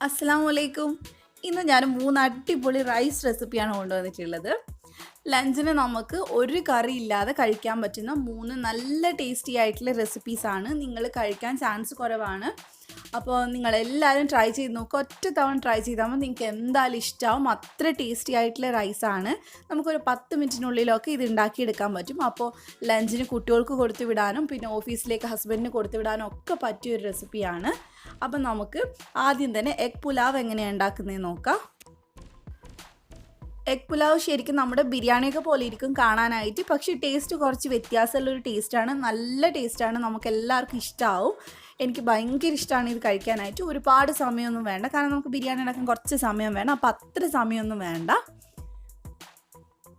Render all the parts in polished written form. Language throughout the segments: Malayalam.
അസ്സലാമലൈക്കും. ഇന്ന് ഞാൻ 3 അടിപൊളി റൈസ് റെസിപ്പിയാണ് കൊണ്ടുവന്നിട്ടുള്ളത്. ലഞ്ചിന് നമുക്ക് ഒരു കറി ഇല്ലാതെ കഴിക്കാൻ പറ്റുന്ന 3 നല്ല ടേസ്റ്റി ആയിട്ടുള്ള റെസിപ്പീസാണ്. നിങ്ങൾ കഴിക്കാൻ ചാൻസ് കുറവാണ്. അപ്പോൾ നിങ്ങളെല്ലാവരും ട്രൈ ചെയ്ത് നോക്കുക. ഒറ്റ തവണ ട്രൈ ചെയ്താൽ മതി, നിങ്ങൾക്ക് എന്തായാലും ഇഷ്ടമാവും. അത്ര ടേസ്റ്റി ആയിട്ടുള്ള റൈസാണ്. നമുക്കൊരു 10 മിനിറ്റിനുള്ളിലൊക്കെ ഇത് ഉണ്ടാക്കിയെടുക്കാൻ പറ്റും. അപ്പോൾ ലഞ്ചിന് കുട്ടികൾക്ക് കൊടുത്തു വിടാനും പിന്നെ ഓഫീസിലേക്ക് ഹസ്ബൻഡിന് കൊടുത്തു വിടാനും ഒക്കെ പറ്റിയൊരു റെസിപ്പിയാണ്. അപ്പം നമുക്ക് ആദ്യം തന്നെ എഗ് പുലാവ് എങ്ങനെയാണ് ഉണ്ടാക്കുന്നതെന്ന് നോക്കാം. എഗ് പുലാവ് ശരിക്കും നമ്മുടെ ബിരിയാണിയൊക്കെ പോലെ ഇരിക്കും കാണാനായിട്ട്, പക്ഷേ ടേസ്റ്റ് കുറച്ച് വ്യത്യാസമുള്ളൊരു ടേസ്റ്റാണ്. നല്ല ടേസ്റ്റാണ്, നമുക്ക് എല്ലാവർക്കും ഇഷ്ടമാവും. എനിക്ക് ഭയങ്കര ഇഷ്ടമാണ് ഇത് കഴിക്കാനായിട്ട്. ഒരുപാട് സമയമൊന്നും വേണ്ട, കാരണം നമുക്ക് ബിരിയാണി ഉണ്ടാക്കാൻ കുറച്ച് സമയം വേണം. അപ്പോൾ അത്ര സമയമൊന്നും വേണ്ട.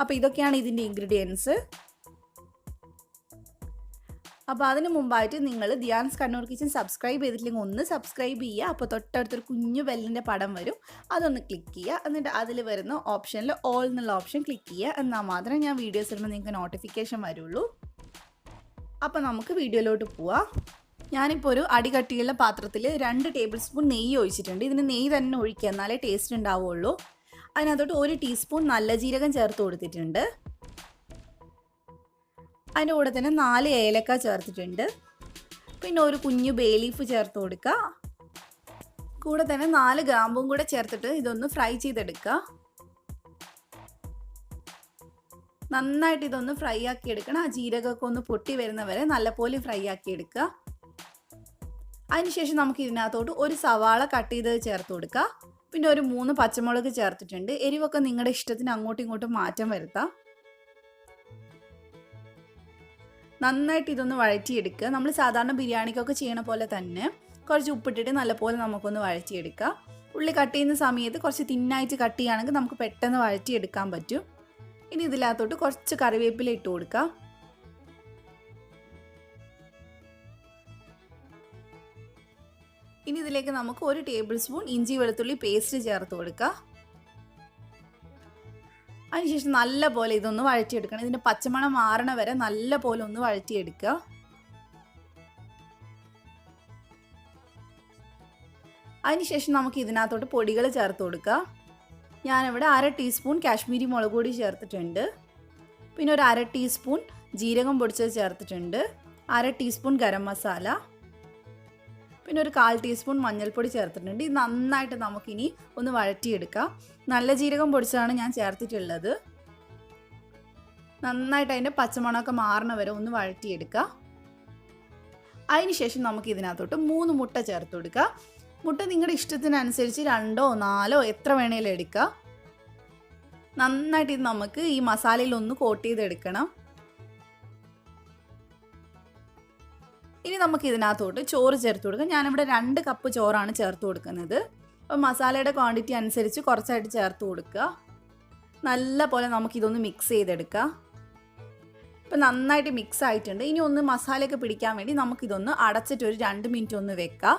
അപ്പോൾ ഇതൊക്കെയാണ് ഇതിൻ്റെ ഇൻഗ്രീഡിയൻസ്. അപ്പോൾ അതിന് മുമ്പായിട്ട് നിങ്ങൾ ദിയാൻസ് കണ്ണൂർ കിച്ചൻ സബ്സ്ക്രൈബ് ചെയ്തിട്ടില്ലെങ്കിൽ ഒന്ന് സബ്സ്ക്രൈബ് ചെയ്യുക. അപ്പോൾ തൊട്ടടുത്തൊരു കുഞ്ഞു ബെല്ലിൻ്റെ പടം വരും, അതൊന്ന് ക്ലിക്ക് ചെയ്യുക. എന്നിട്ട് അതിൽ വരുന്ന ഓപ്ഷനിൽ ഓൾ എന്നുള്ള ഓപ്ഷൻ ക്ലിക്ക് ചെയ്യുക. എന്നാൽ മാത്രമേ ഞാൻ വീഡിയോസ് ഇടുമ്പോൾ നിങ്ങൾക്ക് നോട്ടിഫിക്കേഷൻ വരുള്ളൂ. അപ്പോൾ നമുക്ക് വീഡിയോയിലോട്ട് പോവാം. ഞാനിപ്പോൾ ഒരു അടികട്ടിയുള്ള പാത്രത്തിൽ 2 ടേബിൾ സ്പൂൺ നെയ്യ് ഒഴിച്ചിട്ടുണ്ട്. ഇതിന് നെയ്യ് തന്നെ ഒഴിക്കുക, എന്നാലേ ടേസ്റ്റ് ഉണ്ടാവുള്ളൂ. അതിനകത്തോട്ട് 1 ടീസ്പൂൺ നല്ല ജീരകം ചേർത്ത് കൊടുത്തിട്ടുണ്ട്. അതിൻ്റെ കൂടെ തന്നെ 4 ഏലക്ക ചേർത്തിട്ടുണ്ട്. പിന്നെ ഒരു കുഞ്ഞു ബേ ലീഫ് ചേർത്ത് കൊടുക്കുക. കൂടെ തന്നെ 4 ഗ്രാമ്പും കൂടെ ചേർത്തിട്ട് ഇതൊന്ന് ഫ്രൈ ചെയ്തെടുക്കുക. നന്നായിട്ട് ഇതൊന്ന് ഫ്രൈ ആക്കി എടുക്കണം. ആ ജീരകമൊക്കെ ഒന്ന് പൊട്ടി വരുന്നവരെ നല്ലപോലെ ഫ്രൈ ആക്കി എടുക്കുക. അതിനുശേഷം നമുക്ക് ഇതിനകത്തോട്ട് ഒരു സവാള കട്ട് ചെയ്ത് ചേർത്ത് കൊടുക്കുക. പിന്നെ ഒരു 3 പച്ചമുളക് ചേർത്തിട്ടുണ്ട്. എരിവൊക്കെ നിങ്ങളുടെ ഇഷ്ടത്തിന് അങ്ങോട്ടും ഇങ്ങോട്ടും മാറ്റം വരുത്താം. നന്നായിട്ട് ഇതൊന്ന് വഴറ്റിയെടുക്കുക. നമ്മൾ സാധാരണ ബിരിയാണിക്കൊക്കെ ചെയ്യണ പോലെ തന്നെ കുറച്ച് ഉപ്പിട്ടിട്ട് നല്ലപോലെ നമുക്കൊന്ന് വഴറ്റിയെടുക്കുക. ഉള്ളി കട്ട് ചെയ്യുന്ന സമയത്ത് കുറച്ച് തിന്നായിട്ട് കട്ട് ചെയ്യുകയാണെങ്കിൽ നമുക്ക് പെട്ടെന്ന് വഴറ്റിയെടുക്കാൻ പറ്റും. ഇനി ഇതിനകത്തോട്ട് കുറച്ച് കറിവേപ്പില ഇട്ട് കൊടുക്കുക. ഇനി ഇതിലേക്ക് നമുക്ക് 1 ടേബിൾ സ്പൂൺ ഇഞ്ചി വെളുത്തുള്ളി പേസ്റ്റ് ചേർത്ത് കൊടുക്കുക. അതിനുശേഷം നല്ല പോലെ ഇതൊന്ന് വഴറ്റിയെടുക്കണം. ഇതിൻ്റെ പച്ചമണം മാറണ വരെ നല്ല പോലെ ഒന്ന് വഴറ്റിയെടുക്കുക. അതിനുശേഷം നമുക്ക് ഇതിനകത്തോട്ട് പൊടികൾ ചേർത്ത് കൊടുക്കുക. ഞാനിവിടെ 1/2 ടീസ്പൂൺ കാശ്മീരി മുളക് പൊടി ചേർത്തിട്ടുണ്ട്. പിന്നെ ഒരു 1/2 ടീസ്പൂൺ ജീരകം പൊടിച്ചത് ചേർത്തിട്ടുണ്ട്. 1/2 ടീസ്പൂൺ ഗരം മസാല, പിന്നെ ഒരു 1/4 ടീസ്പൂൺ മഞ്ഞൾപ്പൊടി ചേർത്തിട്ടുണ്ട്. ഇത് നന്നായിട്ട് നമുക്കിനി ഒന്ന് വഴറ്റിയെടുക്കാം. നല്ല ജീരകം പൊടിച്ചതാണ് ഞാൻ ചേർത്തിട്ടുള്ളത്. നന്നായിട്ട് അതിൻ്റെ പച്ചമണമൊക്കെ മാറണ വരെ ഒന്ന് വഴറ്റിയെടുക്കുക. അതിനുശേഷം നമുക്ക് ഇതിനകത്തോട്ട് 3 മുട്ട ചേർത്ത് കൊടുക്കുക. മുട്ട നിങ്ങളുടെ ഇഷ്ടത്തിനനുസരിച്ച് 2ഓ 4ഓ എത്ര വേണേലും എടുക്കുക. നന്നായിട്ട് ഇത് നമുക്ക് ഈ മസാലയിൽ ഒന്ന് കോട്ട് ചെയ്തെടുക്കണം. ഇനി നമുക്ക് ഇതിനകത്തോട്ട് ചോറ് ചേർത്ത് കൊടുക്കാം. ഞാനിവിടെ 2 കപ്പ് ചോറാണ് ചേർത്ത് കൊടുക്കുന്നത്. അപ്പോൾ മസാലയുടെ ക്വാണ്ടിറ്റി അനുസരിച്ച് കുറച്ചായിട്ട് ചേർത്ത് കൊടുക്കുക. നല്ല പോലെ നമുക്കിതൊന്ന് മിക്സ് ചെയ്തെടുക്കാം. ഇപ്പം നന്നായിട്ട് മിക്സ് ആയിട്ടുണ്ട്. ഇനി ഒന്ന് മസാലയൊക്കെ പിടിക്കാൻ വേണ്ടി നമുക്കിതൊന്ന് അടച്ചിട്ട് ഒരു 2 മിനിറ്റ് ഒന്ന് വെക്കാം.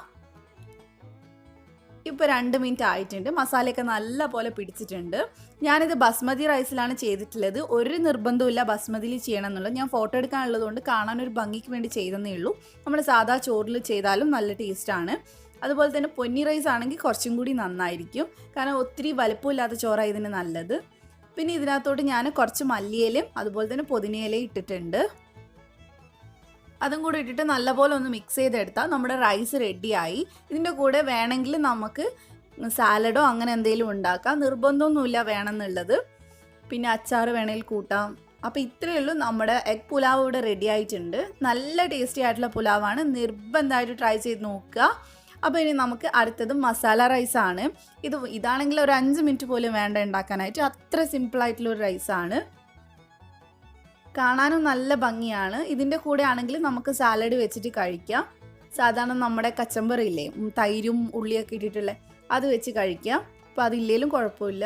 ഇപ്പോൾ 2 മിനിറ്റ് ആയിട്ടുണ്ട്. മസാലയൊക്കെ നല്ല പോലെ പിടിച്ചിട്ടുണ്ട്. ഞാനിത് ബസ്മതി റൈസിലാണ് ചെയ്തിട്ടുള്ളത്. ഒരു നിർബന്ധമില്ല ബസ്മതിയിൽ ചെയ്യണം എന്നുള്ളത്. ഞാൻ ഫോട്ടോ എടുക്കാനുള്ളത് കൊണ്ട് കാണാനൊരു ഭംഗിക്ക് വേണ്ടി ചെയ്തെന്നേ ഉള്ളൂ. നമ്മൾ സാധാ ചോറിൽ ചെയ്താലും നല്ല ടേസ്റ്റാണ്. അതുപോലെ തന്നെ പൊന്നി റൈസ് ആണെങ്കിൽ കുറച്ചും കൂടി നന്നായിരിക്കും, കാരണം ഒത്തിരി വലുപ്പമില്ലാത്ത ചോറാണ് ഇതിന് നല്ലത്. പിന്നെ ഇതിനകത്തോട്ട് ഞാൻ കുറച്ച് മല്ലിയിലയും അതുപോലെ തന്നെ പുതിനയിലയും ഇട്ടിട്ടുണ്ട്. അതും കൂടി ഇട്ടിട്ട് നല്ലപോലെ ഒന്ന് മിക്സ് ചെയ്തെടുത്താൽ നമ്മുടെ റൈസ് റെഡിയായി. ഇതിൻ്റെ കൂടെ വേണമെങ്കിൽ നമുക്ക് സാലഡോ അങ്ങനെ എന്തെങ്കിലും ഉണ്ടാക്കാം. നിർബന്ധമൊന്നുമില്ല വേണമെന്നുള്ളത്. പിന്നെ അച്ചാർ വേണമെങ്കിൽ കൂട്ടാം. അപ്പോൾ ഇത്രയേ ഉള്ളൂ, നമ്മുടെ എഗ് പുലാവ് ഇവിടെ റെഡി ആയിട്ടുണ്ട്. നല്ല ടേസ്റ്റി ആയിട്ടുള്ള പുലാവാണ്, നിർബന്ധമായിട്ട് ട്രൈ ചെയ്ത് നോക്കുക. അപ്പോൾ ഇനി നമുക്ക് അടുത്തത് മസാല റൈസാണ്. ഇതാണെങ്കിൽ ഒരു 5 മിനിറ്റ് പോലും വേണ്ട ഉണ്ടാക്കാനായിട്ട്, അത്ര സിമ്പിളായിട്ടുള്ളൊരു റൈസാണ്. കാണാനും നല്ല ഭംഗിയാണ്. ഇതിൻ്റെ കൂടെ ആണെങ്കിൽ നമുക്ക് സാലഡ് വെച്ചിട്ട് കഴിക്കാം. സാധാരണ നമ്മുടെ കച്ചമ്പറില്ലേ, തൈരും ഉള്ളിയൊക്കെ ഇട്ടിട്ടുള്ള, അത് വെച്ച് കഴിക്കാം. അപ്പോൾ അതില്ലേലും കുഴപ്പമില്ല.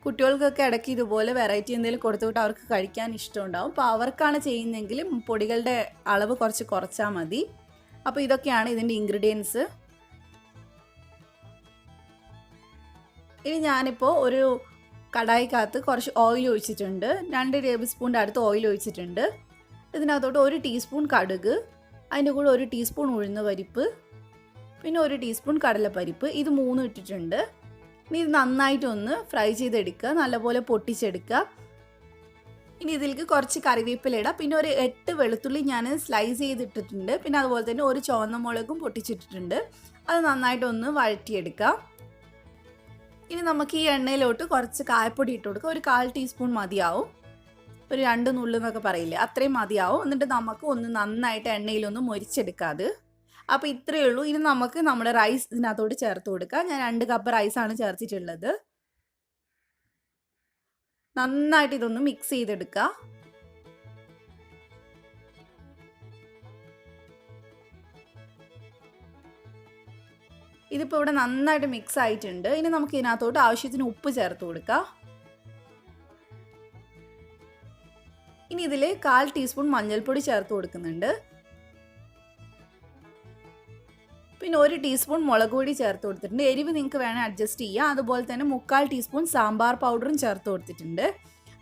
കുട്ടികൾക്കൊക്കെ ഇടയ്ക്ക് ഇതുപോലെ വെറൈറ്റി എന്തെങ്കിലും കൊടുത്തുവിട്ട് അവർക്ക് കഴിക്കാൻ ഇഷ്ടമുണ്ടാവും. അപ്പോൾ അവർക്കാണ് ചെയ്യുന്നതെങ്കിൽ പൊടികളുടെ അളവ് കുറച്ച് കുറച്ചാൽ മതി. അപ്പോൾ ഇതൊക്കെയാണ് ഇതിൻ്റെ ഇൻഗ്രീഡിയൻസ്. ഇനി ഞാനിപ്പോൾ ഒരു കടായിക്കകത്ത് കുറച്ച് ഓയിൽ ഒഴിച്ചിട്ടുണ്ട്. 2 ടേബിൾ സ്പൂണിൻ്റെ അടുത്ത് ഓയിൽ ഒഴിച്ചിട്ടുണ്ട്. ഇതിനകത്തോട്ട് 1 ടീസ്പൂൺ കടുക്, അതിൻ്റെ കൂടെ 1 ടീസ്പൂൺ ഉഴുന്ന് പരിപ്പ്, പിന്നെ 1 ടീസ്പൂൺ കടലപ്പരിപ്പ്, ഇത് 3 ഇട്ടിട്ടുണ്ട്. ഇനി ഇത് നന്നായിട്ടൊന്ന് ഫ്രൈ ചെയ്തെടുക്കുക, നല്ലപോലെ പൊട്ടിച്ചെടുക്കുക. ഇനി ഇതിലേക്ക് കുറച്ച് കറിവേപ്പില ഇടാം. പിന്നെ ഒരു 8 വെളുത്തുള്ളി ഞാൻ സ്ലൈസ് ചെയ്തിട്ടിട്ടുണ്ട്. പിന്നെ അതുപോലെ തന്നെ ഒരു ചുവന്ന മുളകും പൊട്ടിച്ചിട്ടിട്ടുണ്ട്. അത് നന്നായിട്ടൊന്ന് വഴറ്റിയെടുക്കാം. ഇനി നമുക്ക് ഈ എണ്ണയിലോട്ട് കുറച്ച് കായപ്പൊടി ഇട്ട് കൊടുക്കുക. ഒരു 1/4 ടീസ്പൂൺ മതിയാവും. ഒരു 2 നുള്ളു എന്നൊക്കെ പറയില്ലേ, അത്രയും മതിയാവും. എന്നിട്ട് നമുക്ക് ഒന്ന് നന്നായിട്ട് എണ്ണയിലൊന്ന് മൊരിച്ചെടുക്കാതെ. അപ്പോൾ ഇത്രയേ ഉള്ളൂ. ഇനി നമുക്ക് നമ്മുടെ റൈസ് ഇതിനകത്തോട്ട് ചേർത്ത് കൊടുക്കാം. ഞാൻ 2 കപ്പ് റൈസാണ് ചേർത്തിട്ടുള്ളത്. നന്നായിട്ട് ഇതൊന്ന് മിക്സ് ചെയ്തെടുക്കുക. ഇതിപ്പോൾ ഇവിടെ നന്നായിട്ട് മിക്സ് ആയിട്ടുണ്ട്. ഇനി നമുക്ക് ഇതിനകത്തോട്ട് ആവശ്യത്തിന് ഉപ്പ് ചേർത്ത് കൊടുക്കാം. ഇനി ഇതിൽ 1/4 ടീസ്പൂൺ മഞ്ഞൾപ്പൊടി ചേർത്ത് കൊടുക്കുന്നുണ്ട്. പിന്നെ 1 ടീസ്പൂൺ മുളക് പൊടി ചേർത്ത് കൊടുത്തിട്ടുണ്ട്. എരിവ് നിങ്ങൾക്ക് വേണേൽ അഡ്ജസ്റ്റ് ചെയ്യാം. അതുപോലെ തന്നെ 3/4 ടീസ്പൂൺ സാമ്പാർ പൗഡറും ചേർത്ത് കൊടുത്തിട്ടുണ്ട്.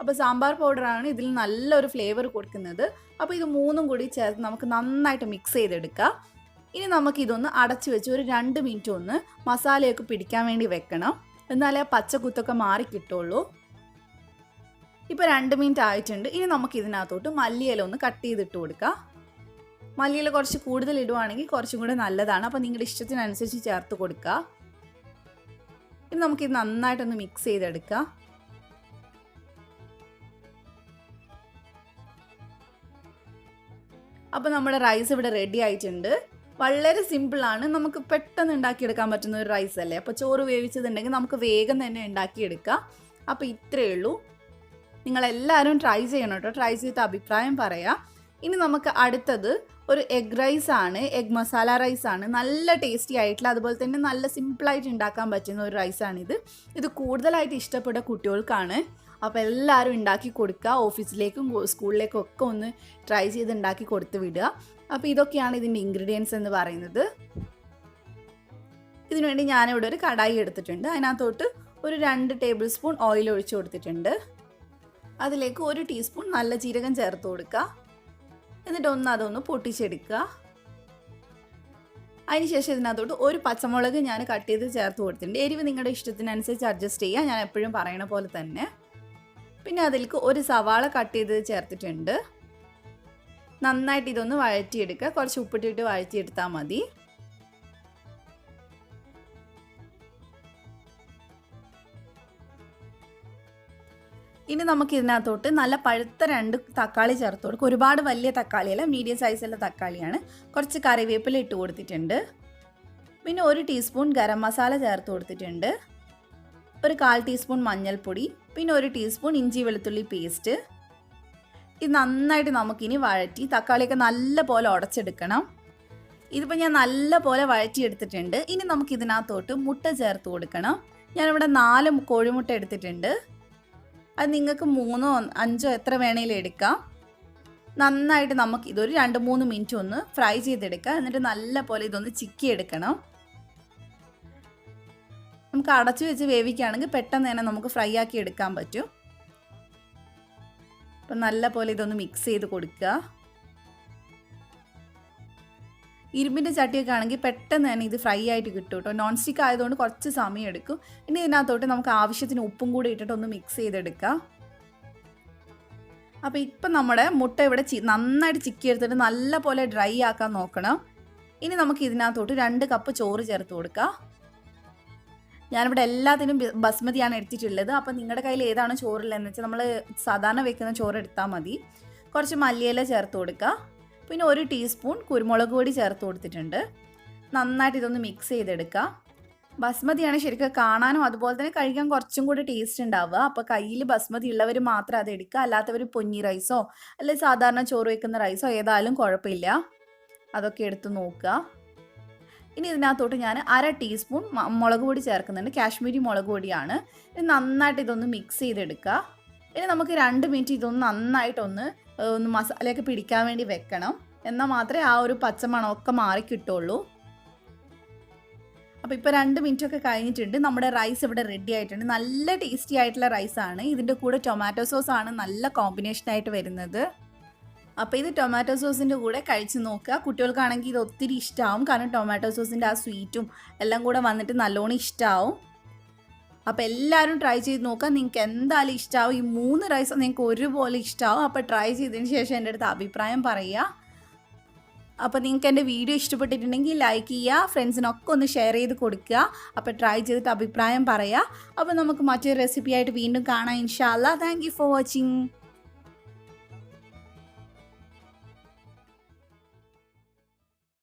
അപ്പോൾ സാമ്പാർ പൗഡറാണ് ഇതിൽ നല്ലൊരു ഫ്ലേവർ കൊടുക്കുന്നത്. അപ്പോൾ ഇത് 3ഉം കൂടി ചേർത്ത് നമുക്ക് നന്നായിട്ട് മിക്സ് ചെയ്തെടുക്കാം. ഇനി നമുക്കിതൊന്ന് അടച്ചു വെച്ച് ഒരു 2 മിനിറ്റ് ഒന്ന് മസാലയൊക്കെ പിടിക്കാൻ വേണ്ടി വെക്കണം. എന്നാലേ ആ പച്ചക്കുത്തൊക്കെ മാറി കിട്ടുള്ളൂ. ഇപ്പോൾ 2 മിനിറ്റ് ആയിട്ടുണ്ട്. ഇനി നമുക്ക് ഇതിനകത്തോട്ട് മല്ലിയില ഒന്ന് കട്ട് ചെയ്തിട്ട് കൊടുക്കാം. മല്ലിയില കുറച്ച് കൂടുതൽ ഇടുവാണെങ്കിൽ കുറച്ചും കൂടെ നല്ലതാണ്. അപ്പോൾ നിങ്ങളുടെ ഇഷ്ടത്തിനനുസരിച്ച് ചേർത്ത് കൊടുക്കുക. ഇനി നമുക്കിത് നന്നായിട്ടൊന്ന് മിക്സ് ചെയ്തെടുക്കാം. അപ്പോൾ നമ്മുടെ റൈസ് ഇവിടെ റെഡി ആയിട്ടുണ്ട്. വളരെ സിമ്പിളാണ്, നമുക്ക് പെട്ടെന്ന് ഉണ്ടാക്കിയെടുക്കാൻ പറ്റുന്ന ഒരു റൈസ് അല്ലേ. അപ്പോൾ ചോറ് വേവിച്ചതുണ്ടെങ്കിൽ നമുക്ക് വേഗം തന്നെ ഉണ്ടാക്കിയെടുക്കാം. അപ്പോൾ ഇത്രയേ ഉള്ളൂ. നിങ്ങളെല്ലാവരും ട്രൈ ചെയ്യണം കേട്ടോ. ട്രൈ ചെയ്തിട്ട് അഭിപ്രായം പറയാം. ഇനി നമുക്ക് അടുത്തത് ഒരു എഗ് റൈസാണ്, എഗ് മസാല റൈസാണ്. നല്ല ടേസ്റ്റി ആയിട്ടുള്ള, അതുപോലെ തന്നെ നല്ല സിമ്പിളായിട്ട് ഉണ്ടാക്കാൻ പറ്റുന്ന ഒരു റൈസാണിത്. ഇത് കൂടുതലായിട്ട് ഇഷ്ടപ്പെട്ട കുട്ടികൾക്കാണ്. അപ്പോൾ എല്ലാവരും ഉണ്ടാക്കി കൊടുക്കുക. ഓഫീസിലേക്കും സ്കൂളിലേക്കും ഒക്കെ ഒന്ന് ട്രൈ ചെയ്ത് ഉണ്ടാക്കി കൊടുത്ത് വിടുക. അപ്പോൾ ഇതൊക്കെയാണ് ഇതിൻ്റെ ഇൻഗ്രീഡിയൻസ് എന്ന് പറയുന്നത്. ഇതിനുവേണ്ടി ഞാനിവിടെ ഒരു കടായി എടുത്തിട്ടുണ്ട്. അതിനകത്തോട്ട് ഒരു 2 ടേബിൾ സ്പൂൺ ഓയിൽ ഒഴിച്ച് കൊടുത്തിട്ടുണ്ട്. അതിലേക്ക് 1 ടീസ്പൂൺ നല്ല ജീരകം ചേർത്ത് കൊടുക്കുക. എന്നിട്ട് അതൊന്ന് പൊട്ടിച്ചെടുക്കുക. അതിനുശേഷം ഇതിനകത്തോട്ട് 1 പച്ചമുളക് ഞാൻ കട്ട് ചെയ്ത് ചേർത്ത് കൊടുത്തിട്ടുണ്ട്. എരിവ് നിങ്ങളുടെ ഇഷ്ടത്തിനനുസരിച്ച് അഡ്ജസ്റ്റ് ചെയ്യുക, ഞാൻ എപ്പോഴും പറയണ പോലെ തന്നെ. പിന്നെ അതിലേക്ക് 1 സവാള കട്ട് ചെയ്ത് ചേർത്തിട്ടുണ്ട്. നന്നായിട്ട് ഇതൊന്ന് വഴറ്റിയെടുക്കുക. കുറച്ച് ഉപ്പിട്ടിട്ട് വഴറ്റിയെടുത്താൽ മതി. ഇനി നമുക്ക് ഇതിനകത്തോട്ട് നല്ല പഴുത്ത 2 തക്കാളി ചേർത്ത് കൊടുക്കും. ഒരുപാട് വലിയ തക്കാളിയല്ല, മീഡിയം സൈസുള്ള തക്കാളിയാണ്. കുറച്ച് കറിവേപ്പില ഇട്ട് കൊടുത്തിട്ടുണ്ട്. പിന്നെ 1 ടീസ്പൂൺ ഗരം മസാല ചേർത്ത് കൊടുത്തിട്ടുണ്ട്. ഒരു 1/4 ടീസ്പൂൺ മഞ്ഞൾപ്പൊടി, പിന്നെ 1 ടീസ്പൂൺ ഇഞ്ചി വെളുത്തുള്ളി പേസ്റ്റ്. ഇത് നന്നായിട്ട് നമുക്കിനി വഴറ്റി തക്കാളിയൊക്കെ നല്ല പോലെ ഉടച്ചെടുക്കണം. ഇതിപ്പോൾ ഞാൻ നല്ല പോലെ വഴറ്റിയെടുത്തിട്ടുണ്ട്. ഇനി നമുക്കിതിനകത്തോട്ട് മുട്ട ചേർത്ത് കൊടുക്കണം. ഞാനിവിടെ 4 കോഴിമുട്ട എടുത്തിട്ടുണ്ട്. അത് നിങ്ങൾക്ക് 3ഓ 5ഓ എത്ര വേണേലും എടുക്കാം. നന്നായിട്ട് നമുക്ക് ഇതൊരു 2-3 മിനിറ്റ് ഒന്ന് ഫ്രൈ ചെയ്തെടുക്കാം. എന്നിട്ട് നല്ല പോലെ ഇതൊന്ന് ചിക്കി എടുക്കണം. നമുക്ക് അടച്ചു വെച്ച് വേവിക്കുകയാണെങ്കിൽ പെട്ടെന്ന് തന്നെ നമുക്ക് ഫ്രൈ ആക്കി എടുക്കാൻ പറ്റും. അപ്പം നല്ല പോലെ ഇതൊന്ന് മിക്സ് ചെയ്ത് കൊടുക്കുക. ഇരുമ്പിൻ്റെ ചട്ടിയൊക്കെ ആണെങ്കിൽ പെട്ടെന്ന് തന്നെ ഇത് ഫ്രൈ ആയിട്ട് കിട്ടും കേട്ടോ. നോൺ സ്റ്റിക്ക് ആയതുകൊണ്ട് കുറച്ച് സമയം എടുക്കും. ഇനി ഇതിനകത്തോട്ട് നമുക്ക് ആവശ്യത്തിന് ഉപ്പും കൂടി ഇട്ടിട്ട് ഒന്ന് മിക്സ് ചെയ്തെടുക്കാം. അപ്പോൾ ഇപ്പം നമ്മുടെ മുട്ട ഇവിടെ നന്നായിട്ട് ചിക്കി എടുത്തിട്ട് നല്ല പോലെ ഡ്രൈ ആക്കാൻ നോക്കണം. ഇനി നമുക്ക് ഇതിനകത്തോട്ട് 2 കപ്പ് ചോറ് ചേർത്ത് കൊടുക്കാം. ഞാനിവിടെ എല്ലാത്തിനും ബസ്മതിയാണ് എടുത്തിട്ടുള്ളത്. അപ്പോൾ നിങ്ങളുടെ കയ്യിൽ ഏതാണ് ചോറില്ലെന്ന് വെച്ചാൽ നമ്മൾ സാധാരണ വെക്കുന്ന ചോറ് എടുത്താൽ മതി. കുറച്ച് മല്ലിയില ചേർത്ത് കൊടുക്കുക. പിന്നെ 1 ടീസ്പൂൺ കുരുമുളക് പൊടി ചേർത്ത് കൊടുത്തിട്ടുണ്ട്. നന്നായിട്ട് ഇതൊന്ന് മിക്സ് ചെയ്തെടുക്കുക. ബസ്മതിയാണ് ശരിക്കും കാണാനും അതുപോലെ തന്നെ കഴിക്കാൻ കുറച്ചും കൂടി ടേസ്റ്റ് ഉണ്ടാവുക. അപ്പോൾ കയ്യിൽ ബസ്മതി ഉള്ളവർ മാത്രം അത് എടുക്കുക. അല്ലാത്തവർ പൊന്നി റൈസോ അല്ലെങ്കിൽ സാധാരണ ചോറ് വയ്ക്കുന്ന റൈസോ ഏതായാലും കുഴപ്പമില്ല. അതൊക്കെ എടുത്ത് നോക്കുക. ഇനി ഇതിനകത്തോട്ട് ഞാൻ 1/2 ടീസ്പൂൺ മുളക് പൊടി ചേർക്കുന്നുണ്ട്. കാശ്മീരി മുളക് പൊടിയാണ്. ഇനി നന്നായിട്ട് ഇതൊന്ന് മിക്സ് ചെയ്തെടുക്കുക. ഇനി നമുക്ക് 2 മിനിറ്റ് ഇതൊന്ന് നന്നായിട്ടൊന്ന് മസാലയൊക്കെ പിടിക്കാൻ വേണ്ടി വെക്കണം. എന്നാൽ മാത്രമേ ആ ഒരു പച്ചമണമൊക്കെ മാറി കിട്ടുള്ളൂ. അപ്പോൾ ഇപ്പോൾ 2 മിനിറ്റൊക്കെ കഴിഞ്ഞിട്ടുണ്ട്. നമ്മുടെ റൈസ് ഇവിടെ റെഡി ആയിട്ടുണ്ട്. നല്ല ടേസ്റ്റി ആയിട്ടുള്ള റൈസാണ്. ഇതിൻ്റെ കൂടെ ടൊമാറ്റോ സോസാണ് നല്ല കോമ്പിനേഷനായിട്ട് വരുന്നത്. അപ്പോൾ ഇത് ടൊമാറ്റോ സോസിൻ്റെ കൂടെ കഴിച്ച് നോക്കുക. കുട്ടികൾക്കാണെങ്കിൽ ഇത് ഒത്തിരി ഇഷ്ടമാവും. കാരണം ടൊമാറ്റോ സോസിൻ്റെ ആ സ്വീറ്റും എല്ലാം കൂടെ വന്നിട്ട് നല്ലോണം ഇഷ്ടമാവും. അപ്പോൾ എല്ലാവരും ട്രൈ ചെയ്ത് നോക്കുക. നിങ്ങൾക്ക് എന്തായാലും ഇഷ്ടമാവും. ഈ 3 റൈസ് നിങ്ങൾക്ക് ഒരുപോലെ ഇഷ്ടമാവും. അപ്പോൾ ട്രൈ ചെയ്തതിന് ശേഷം എൻ്റെ അടുത്ത് അഭിപ്രായം പറയുക. അപ്പോൾ നിങ്ങൾക്ക് എൻ്റെ വീഡിയോ ഇഷ്ടപ്പെട്ടിട്ടുണ്ടെങ്കിൽ ലൈക്ക് ചെയ്യുക, ഫ്രണ്ട്സിനൊക്കെ ഒന്ന് ഷെയർ ചെയ്ത് കൊടുക്കുക. അപ്പോൾ ട്രൈ ചെയ്തിട്ട് അഭിപ്രായം പറയുക. അപ്പോൾ നമുക്ക് മറ്റൊരു റെസിപ്പി ആയിട്ട് വീണ്ടും കാണാം ഇൻഷാ അല്ലാ. Thank you for watching.